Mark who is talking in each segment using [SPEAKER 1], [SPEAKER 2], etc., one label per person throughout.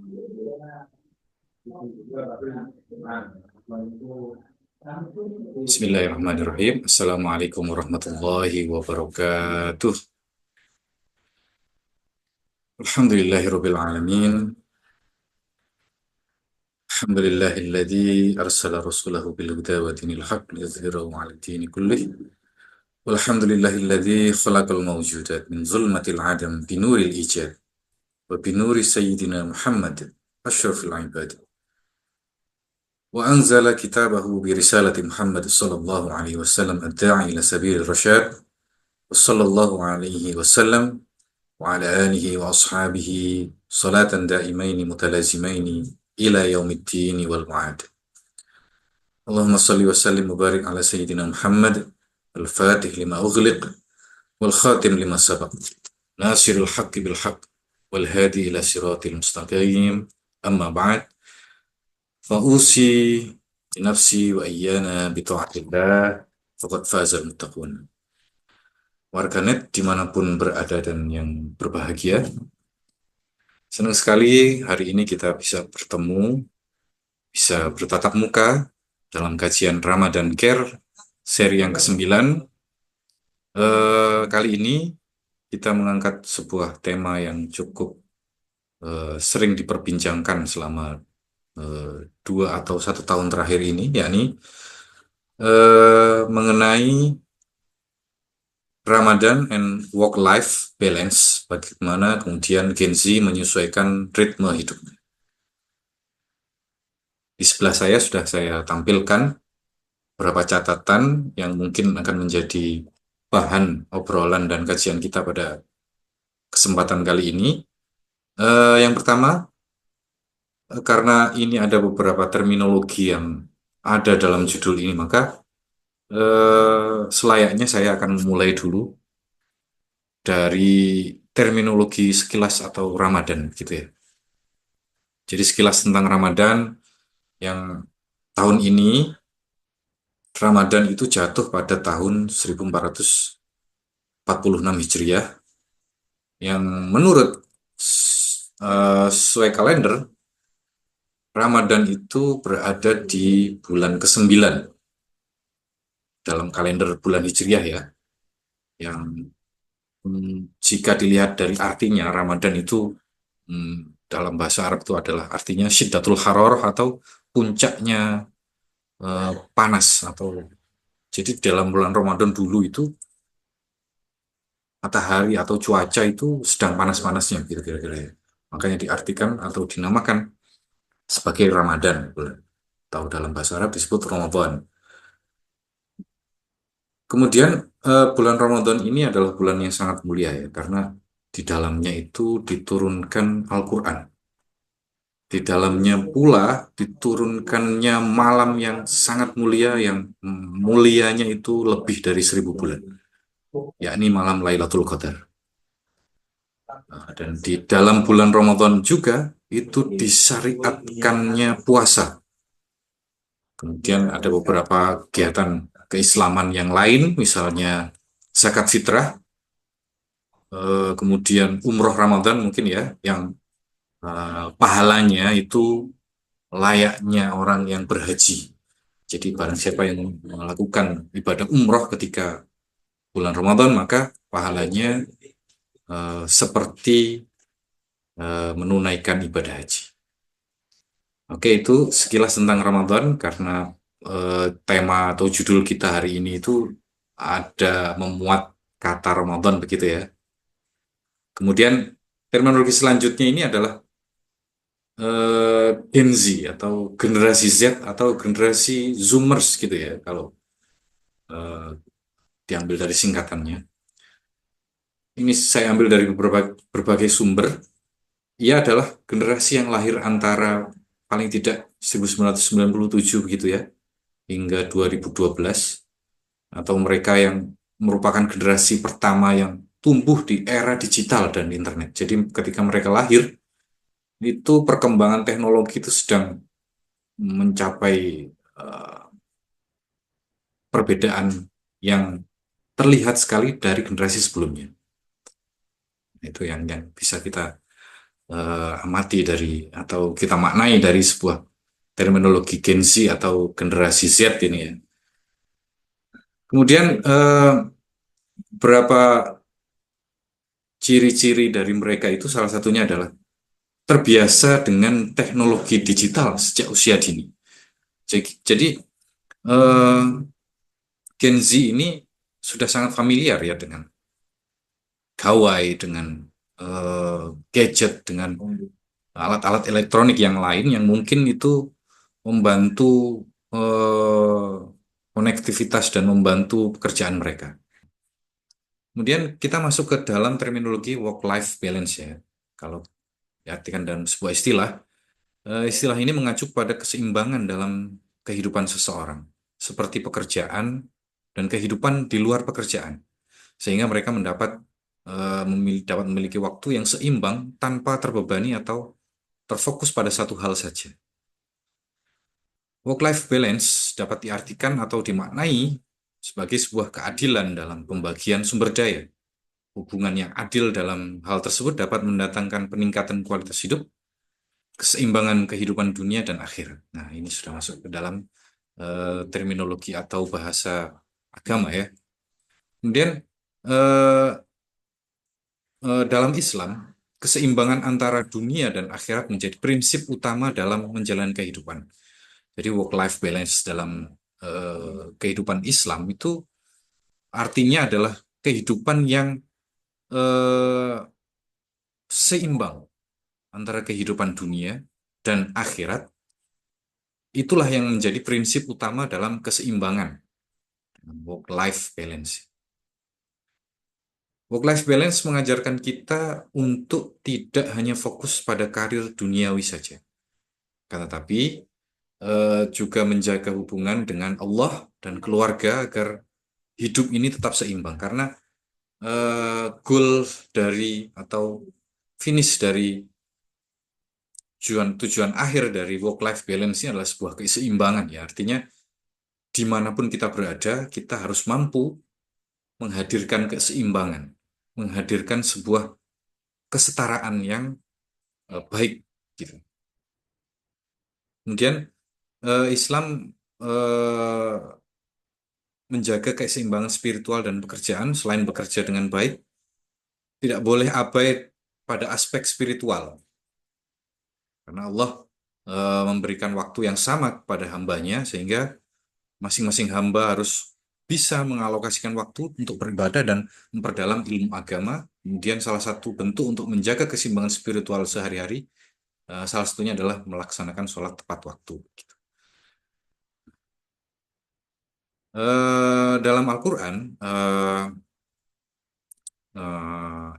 [SPEAKER 1] Bismillahirrahmanirrahim. Assalamualaikum warahmatullahi wabarakatuh. Alhamdulillahirabbil alamin. Alhamdulillahilladzi arsala rasulahu bil huda wa dinil haqq liyudhhirahu 'alad dini kullih. Walhamdulillahilladzi khalaqal mawjudat min zulmatil adam binuril ijad wa binuri sayyidina Muhammad asyrafil ibad. Wa anzala kitabahu bi risalati Muhammad sallallahu alaihi wasallam ad-da'i ila sabilir rasyad. Wa sallallahu alaihi wasallam وعلى آله وأصحابه صلاة دائمين متلازمين إلى يوم الدين والمعاد. اللهم صل وسلم وبارك على سيدنا محمد الفاتح لما أغلق والخاتم لما سبق ناصر الحق بالحق والهادي إلى صراط المستقيم. أما بعد فأوصي بنفسي وإيانا بطاعة الله فقد فاز المتقون. Warganet dimanapun berada dan yang berbahagia, senang sekali hari ini kita bisa bertemu, bisa bertatap muka dalam kajian Ramadan Care seri yang ke-9. Kali ini kita mengangkat sebuah tema yang cukup sering diperbincangkan selama 2 atau 1 tahun terakhir ini, yakni mengenai Ramadan and work-life balance, bagaimana kemudian Gen Z menyesuaikan ritme hidup. Di sebelah saya sudah saya tampilkan beberapa catatan yang mungkin akan menjadi bahan obrolan dan kajian kita pada kesempatan kali ini. Yang pertama, karena ini ada beberapa terminologi yang ada dalam judul ini, maka selayaknya saya akan memulai dulu dari terminologi sekilas atau Ramadan gitu ya. Jadi sekilas tentang Ramadan, yang tahun ini Ramadan itu jatuh pada tahun 1446 Hijriah, yang menurut sesuai kalender Ramadan itu berada di bulan ke-9 dalam kalender bulan Hijriah ya, yang jika dilihat dari artinya Ramadan itu dalam bahasa Arab itu adalah artinya syiddatul hararah atau puncaknya panas, atau jadi dalam bulan Ramadan dulu itu matahari atau cuaca itu sedang panas-panasnya gitu kira-kira ya. Makanya diartikan atau dinamakan sebagai Ramadan, atau dalam bahasa Arab disebut Ramadan. Kemudian bulan Ramadan ini adalah bulan yang sangat mulia ya, karena di dalamnya itu diturunkan Al-Quran. Di dalamnya pula diturunkannya malam yang sangat mulia, yang mulianya itu lebih dari 1000 bulan, yakni malam Lailatul Qadar. Dan di dalam bulan Ramadan juga itu disyariatkannya puasa. Kemudian ada beberapa kegiatan keislaman yang lain, misalnya zakat fitrah, kemudian umroh Ramadan mungkin ya, yang pahalanya itu layaknya orang yang berhaji. Jadi barang siapa yang melakukan ibadah umroh ketika bulan Ramadan, maka pahalanya seperti menunaikan ibadah haji. Oke, itu sekilas tentang Ramadan, karena tema atau judul kita hari ini itu ada memuat kata Ramadan begitu ya. Kemudian terminologi selanjutnya ini adalah Gen Z atau generasi Z atau generasi Zoomers gitu ya, kalau diambil dari singkatannya. Ini saya ambil dari berbagai sumber. Ia adalah generasi yang lahir antara paling tidak 1997 begitu ya, hingga 2012, atau mereka yang merupakan generasi pertama yang tumbuh di era digital dan internet. Jadi ketika mereka lahir, itu perkembangan teknologi itu sedang mencapai perbedaan yang terlihat sekali dari generasi sebelumnya. Itu yang bisa kita amati dari atau kita maknai dari sebuah terminologi Gen Z atau generasi Z ini ya. Kemudian berapa ciri-ciri dari mereka itu salah satunya adalah terbiasa dengan teknologi digital sejak usia dini. Jadi eh, Gen Z ini sudah sangat familiar ya dengan gawai, dengan eh, gadget, dengan alat-alat elektronik yang lain yang mungkin itu membantu eh, konektivitas dan membantu pekerjaan mereka. Kemudian kita masuk ke dalam terminologi work-life balance ya. Kalau diartikan dalam sebuah istilah, istilah ini mengacu pada keseimbangan dalam kehidupan seseorang, seperti pekerjaan dan kehidupan di luar pekerjaan, sehingga mereka dapat memiliki waktu yang seimbang tanpa terbebani atau terfokus pada satu hal saja. Work-life balance dapat diartikan atau dimaknai sebagai sebuah keadilan dalam pembagian sumber daya. Hubungan yang adil dalam hal tersebut dapat mendatangkan peningkatan kualitas hidup, keseimbangan kehidupan dunia dan akhirat. Nah, ini sudah masuk ke dalam terminologi atau bahasa agama ya. Kemudian eh, dalam Islam, keseimbangan antara dunia dan akhirat menjadi prinsip utama dalam menjalani kehidupan. Jadi work-life balance dalam kehidupan Islam itu artinya adalah kehidupan yang eh, seimbang antara kehidupan dunia dan akhirat. Itulah yang menjadi prinsip utama dalam keseimbangan work-life balance. Work-life balance mengajarkan kita untuk tidak hanya fokus pada karir duniawi saja, tetapi juga menjaga hubungan dengan Allah dan keluarga agar hidup ini tetap seimbang. Karena goal dari atau finish dari tujuan akhir dari work-life balance ini adalah sebuah keseimbangan ya. Artinya dimanapun kita berada, kita harus mampu menghadirkan keseimbangan, menghadirkan sebuah kesetaraan yang baik gitu. Kemudian Islam eh, menjaga keseimbangan spiritual dan pekerjaan selain bekerja dengan baik, tidak boleh abai pada aspek spiritual. Karena Allah memberikan waktu yang sama kepada hambanya sehingga masing-masing hamba harus bisa mengalokasikan waktu untuk beribadah dan memperdalam ilmu agama. Kemudian salah satu bentuk untuk menjaga keseimbangan spiritual sehari-hari, salah satunya adalah melaksanakan sholat tepat waktu. Dalam Al-Quran,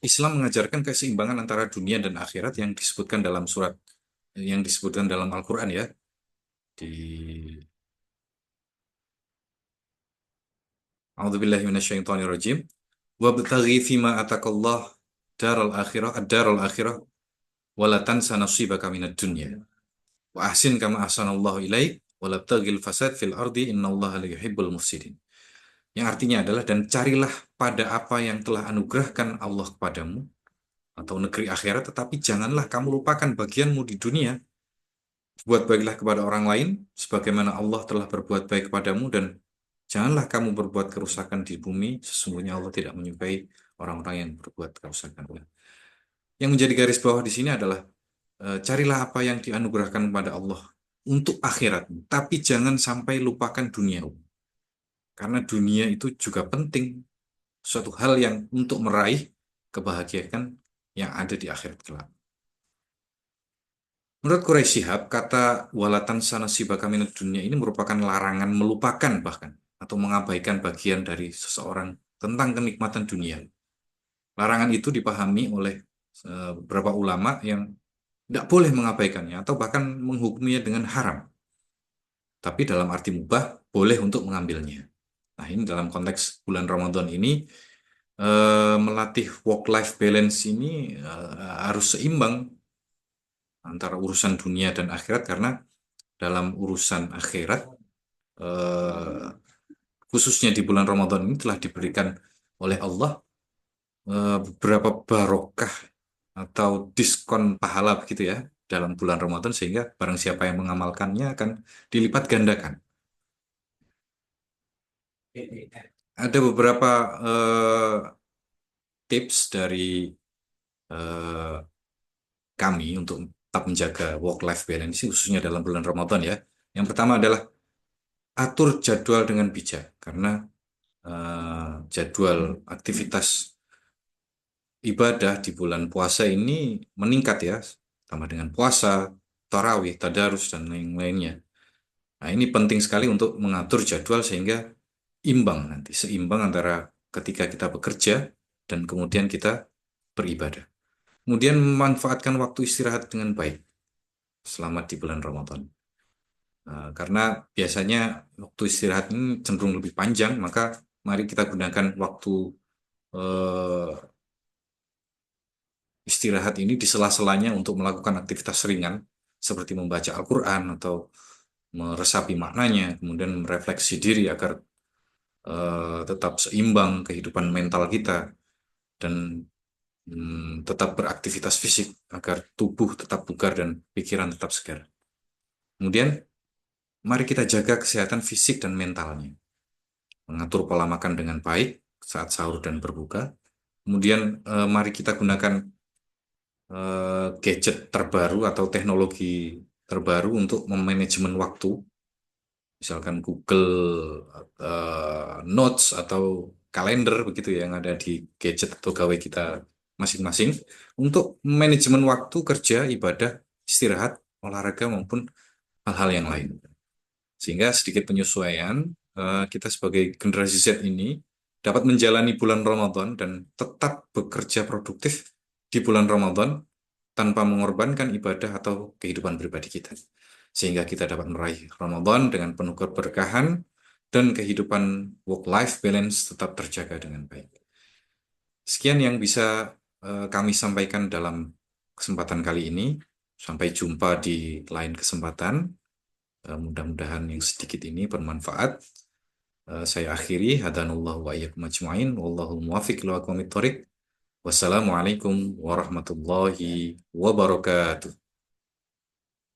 [SPEAKER 1] Islam mengajarkan keseimbangan antara dunia dan akhirat yang disebutkan dalam Al-Quran ya, di A'udzubillahi minasyaitonirrajim. Wabtaghi fima atakallah daral akhirah wala tansa nasibaka minad dunya. Wa ahsin kama ahsanallahu ilaik wala tabtaghil fasad fil ardi innallaha la yuhibbul mufsidin. Yang artinya adalah dan carilah pada apa yang telah anugerahkan Allah kepadamu atau negeri akhirat, tetapi janganlah kamu lupakan bagianmu di dunia. Buat baiklah kepada orang lain sebagaimana Allah telah berbuat baik kepadamu, dan janganlah kamu berbuat kerusakan di bumi, sesungguhnya Allah tidak menyukai orang-orang yang berbuat kerusakan. Yang menjadi garis bawah di sini adalah carilah apa yang dianugerahkan kepada Allah untuk akhirat, tapi jangan sampai lupakan dunia. Karena dunia itu juga penting, suatu hal yang untuk meraih kebahagiaan yang ada di akhirat kelak. Menurut Quraisy Shihab, kata walatan sanasibaka minad dunia ini merupakan larangan melupakan bahkan atau mengabaikan bagian dari seseorang tentang kenikmatan dunia. Larangan itu dipahami oleh beberapa ulama yang tidak boleh mengabaikannya atau bahkan menghukuminya dengan haram. Tapi dalam arti mubah, boleh untuk mengambilnya. Nah, ini dalam konteks bulan Ramadan ini, melatih work-life balance ini harus seimbang antara urusan dunia dan akhirat, karena dalam urusan akhirat, eh, khususnya di bulan Ramadan ini telah diberikan oleh Allah beberapa barokah atau diskon pahala begitu ya dalam bulan Ramadan, sehingga barang siapa yang mengamalkannya akan dilipat gandakan. Ada beberapa tips dari eh, kami untuk tetap menjaga work-life balance, khususnya dalam bulan Ramadan ya. Yang pertama adalah atur jadwal dengan bijak, karena jadwal aktivitas ibadah di bulan puasa ini meningkat ya, tambah dengan puasa, tarawih, tadarus, dan lain-lainnya. Nah, ini penting sekali untuk mengatur jadwal sehingga imbang nanti, seimbang antara ketika kita bekerja dan kemudian kita beribadah. Kemudian memanfaatkan waktu istirahat dengan baik selama di bulan Ramadan. Karena biasanya waktu istirahat ini cenderung lebih panjang, maka mari kita gunakan waktu eh, istirahat ini di sela-selanya untuk melakukan aktivitas ringan seperti membaca Al-Quran atau meresapi maknanya, kemudian merefleksi diri agar tetap seimbang kehidupan mental kita dan tetap beraktivitas fisik agar tubuh tetap bugar dan pikiran tetap segar. Kemudian mari kita jaga kesehatan fisik dan mentalnya, mengatur pola makan dengan baik saat sahur dan berbuka. Kemudian mari kita gunakan gadget terbaru atau teknologi terbaru untuk memanajemen waktu, misalkan Google Notes atau kalender begitu ya, yang ada di gadget atau gawai kita masing-masing untuk manajemen waktu kerja, ibadah, istirahat, olahraga maupun hal-hal yang lain. Sehingga sedikit penyesuaian, kita sebagai generasi Z ini dapat menjalani bulan Ramadan dan tetap bekerja produktif di bulan Ramadan tanpa mengorbankan ibadah atau kehidupan pribadi kita. Sehingga kita dapat meraih Ramadan dengan penuh keberkahan dan kehidupan work-life balance tetap terjaga dengan baik. Sekian yang bisa kami sampaikan dalam kesempatan kali ini. Sampai jumpa di lain kesempatan. Mudah-mudahan yang sedikit ini bermanfaat. Saya akhiri. Hadanullah wa iyyakum ajma'in. Wallahu muwafiq ila aqwamit thoriq. Wassalamualaikum warahmatullahi wabarakatuh.